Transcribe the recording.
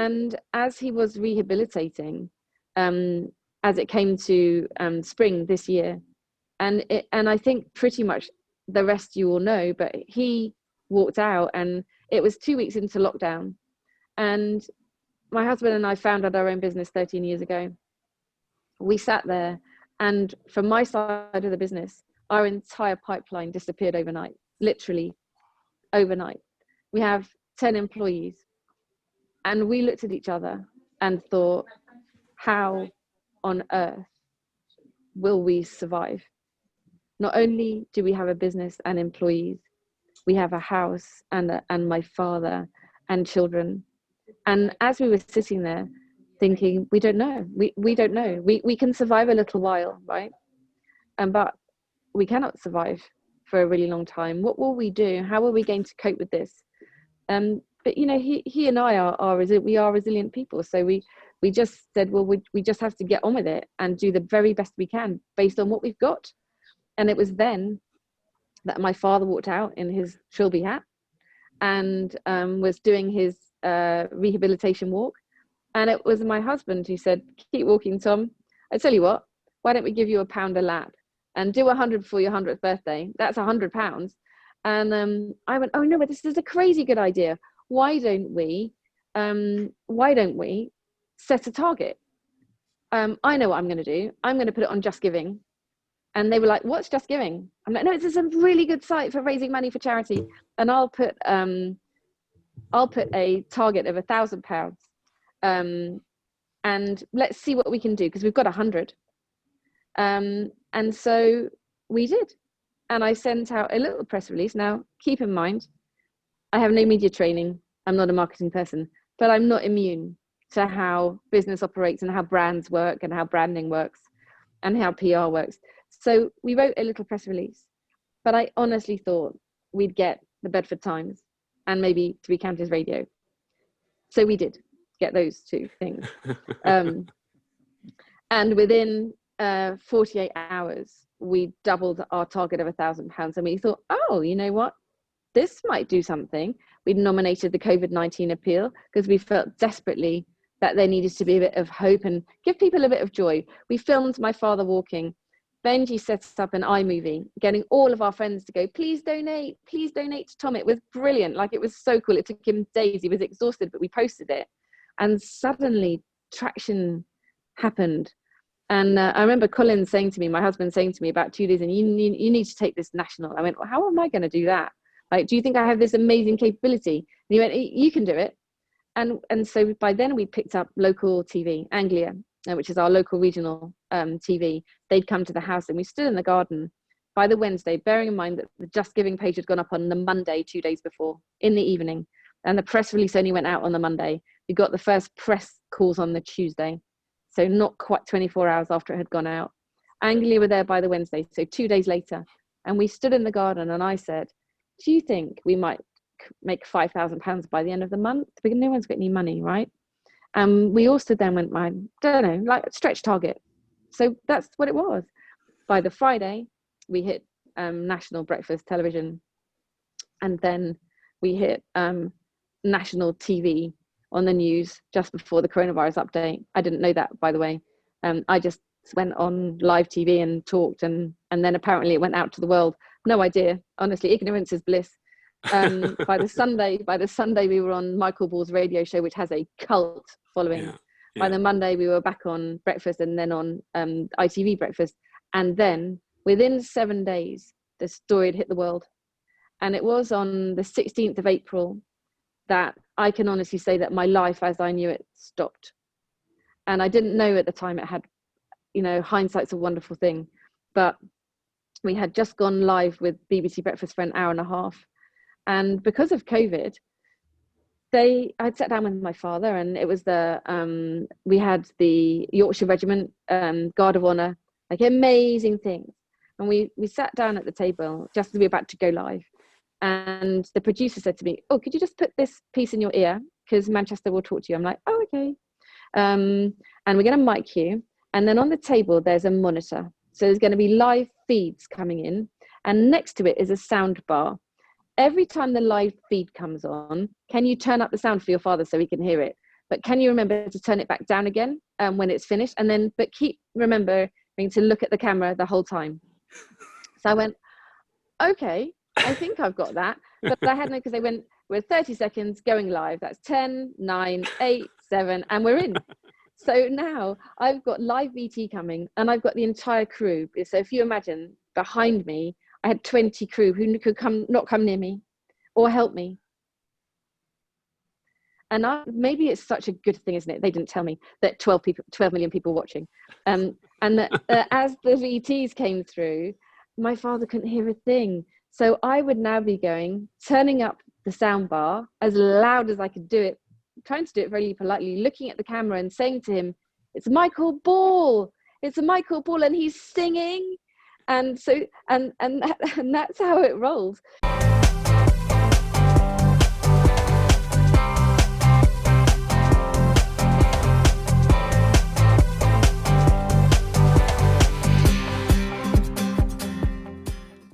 And as he was rehabilitating, as it came to spring this year, and I think pretty much the rest you all know, but he walked out, and it was 2 weeks into lockdown. And my husband and I founded our own business 13 years ago. We sat there, and from my side of the business, our entire pipeline disappeared overnight, literally overnight. We have 10 employees, and we looked at each other and thought, how on earth will we survive? Not only do we have a business and employees, we have a house and my father and children. And as we were sitting there thinking, we don't know, we don't know. We can survive a little while, right? But we cannot survive for a really long time. What will we do? How are we going to cope with this? But you know, he and I are resilient people. So we just said, well, we just have to get on with it and do the very best we can based on what we've got. And it was then that my father walked out in his Trilby hat and was doing his rehabilitation walk. And it was my husband who said, keep walking, Tom. I tell you what, why don't we give you £1 a lap and do 100 for your 100th birthday? That's £100. And I went, oh no, but this is a crazy good idea. Why don't we set a target? I know what I'm going to do. I'm going to put it on Just Giving. And they were like, what's Just Giving? I'm like, no, it's a really good site for raising money for charity. And I'll put a target of £1,000. And let's see what we can do, because we've got 100. And so we did. And I sent out a little press release. Now, keep in mind, I have no media training. I'm not a marketing person, but I'm not immune to how business operates and how brands work and how branding works and how PR works. So we wrote a little press release, but I honestly thought we'd get the Bedford Times and maybe Three Counties Radio. So we did get those two things. And within 48 hours, we doubled our target of £1,000. And we thought, oh, you know what? This might do something. We nominated the COVID-19 appeal because we felt desperately that there needed to be a bit of hope and give people a bit of joy. We filmed my father walking. Benji set up an iMovie, getting all of our friends to go, please donate to Tom. It was brilliant. Like, it was so cool. It took him days. He was exhausted, but we posted it. And suddenly traction happened. And I remember Colin saying to me, my husband saying to me about 2 days, and you need to take this national. I went, well, how am I going to do that? Like, do you think I have this amazing capability? And he went, you can do it. And so by then we picked up local TV, Anglia, which is our local regional TV. They'd come to the house, and we stood in the garden by the Wednesday, bearing in mind that the Just Giving page had gone up on the Monday 2 days before in the evening. And the press release only went out on the Monday. We got the first press calls on the Tuesday. So not quite 24 hours after it had gone out. Anglia were there by the Wednesday, so 2 days later. And we stood in the garden, and I said, do you think we might make £5,000 by the end of the month? Because no one's got any money, right? We all stood there and went, I don't know, like a stretch target. So that's what it was. By the Friday, we hit national breakfast television. And then we hit national TV on the news just before the coronavirus update. I didn't know that, by the way. I just went on live TV and talked, and then apparently it went out to the world. No idea. Honestly, ignorance is bliss. By the Sunday we were on Michael Ball's radio show, which has a cult following. Yeah. By the Monday we were back on breakfast, and then on ITV breakfast. And then within 7 days, the story had hit the world. And it was on the 16th of April that I can honestly say that my life as I knew it stopped. And I didn't know at the time it had, you know, hindsight's a wonderful thing. But we had just gone live with BBC Breakfast for an hour and a half. And because of COVID, I'd sat down with my father, and it was we had the Yorkshire Regiment, Guard of Honour, like amazing things. And we sat down at the table just as we were about to go live. And the producer said to me, oh, could you just put this piece in your ear? Because Manchester will talk to you. I'm like, oh, okay. And we're going to mic you. And then on the table, there's a monitor. So there's going to be live feeds coming in. And next to it is a sound bar. Every time the live feed comes on, can you turn up the sound for your father so he can hear it? but can you remember to turn it back down again when it's finished? And then, but keep remembering to look at the camera the whole time. So I went, okay, I think I've got that. But I had no, because they went, we're 30 seconds going live. That's 10, 9, 8, 7, and we're in. So now I've got live VT coming, and I've got the entire crew. So if you imagine behind me, I had 20 crew who could not come near me or help me. And maybe it's such a good thing, isn't it? They didn't tell me that 12 million people watching. And that as the VTs came through, my father couldn't hear a thing. So I would now be turning up the sound bar as loud as I could do it, trying to do it very politely, looking at the camera and saying to him, "It's Michael Ball. It's a Michael Ball," and he's singing. And so, and that's how it rolls.